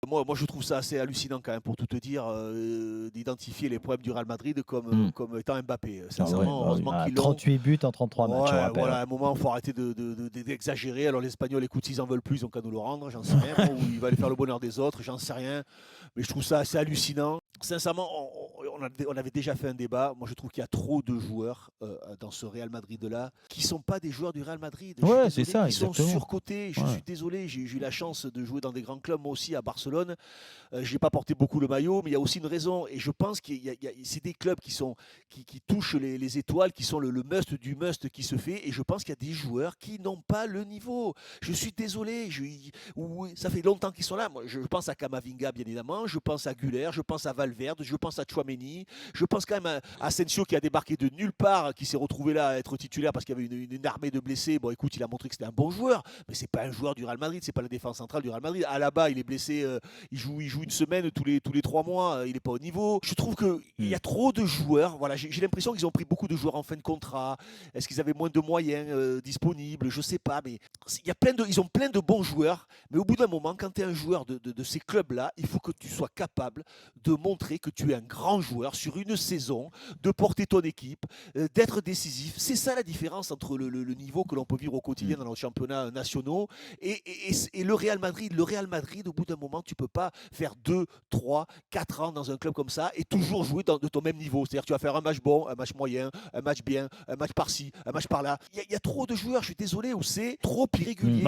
Moi, je trouve ça assez hallucinant quand même, pour tout te dire, d'identifier les problèmes du Real Madrid Mm. comme étant Mbappé. Ah ouais, Sincèrement, bah oui. heureusement Ah, qu'ils l'ont. 38 buts en 33 matchs, on Ouais, rappelle. voilà, à un moment, il faut arrêter d'exagérer. Alors, les Espagnols, écoute, s'ils en veulent plus, ils ont qu'à nous le rendre, j'en sais rien. Moi, ou il va aller faire le bonheur des autres, j'en sais rien. Mais je trouve ça assez hallucinant. Sincèrement, on avait déjà fait un débat. Moi, je trouve qu'il y a trop de joueurs dans ce Real Madrid-là qui ne sont pas des joueurs du Real Madrid. Je suis Ouais, c'est désolé, ça, qui sont exactement. surcotés. Je Ouais. suis désolé. J'ai eu la chance de jouer dans des grands clubs, moi aussi, à Barcelone. Je n'ai pas porté beaucoup le maillot, mais il y a aussi une raison. Et je pense que c'est des clubs qui touchent les étoiles, qui sont le must du must qui se fait. Et je pense qu'il y a des joueurs qui n'ont pas le niveau. Je suis désolé. Ça fait longtemps qu'ils sont là. Moi, je pense à Camavinga, bien évidemment. Je pense à Güler. Je pense à Valverde. Je pense à Tchouaméni. Je pense quand même à Asensio qui a débarqué de nulle part, qui s'est retrouvé là à être titulaire parce qu'il y avait une armée de blessés. Bon, écoute, il a montré que c'était un bon joueur, mais c'est pas un joueur du Real Madrid. C'est pas la défense centrale du Real Madrid. Alaba, il est blessé. Il joue une semaine tous les 3 mois. Il n'est pas au niveau. Je trouve qu'il y Mm. a trop de joueurs. Voilà, j'ai l'impression qu'ils ont pris beaucoup de joueurs en fin de contrat. Est-ce qu'ils avaient moins de moyens disponibles? Je sais pas, mais ils ont plein de bons joueurs. Mais au bout d'un moment, quand tu es un joueur de ces clubs-là, il faut que tu sois capable de montrer que tu es un grand joueur sur une saison, de porter ton équipe, d'être décisif. C'est ça la différence entre le niveau que l'on peut vivre au quotidien Mm. dans nos championnats nationaux et le Real Madrid. Le Real Madrid, au bout d'un moment, tu ne peux pas faire 2, 3, 4 ans dans un club comme ça et toujours jouer de ton même niveau. C'est-à-dire que tu vas faire un match bon, un match moyen, un match bien, un match par-ci, un match par-là. Il y a trop de joueurs, je suis désolé, où c'est trop Mm. irrégulier.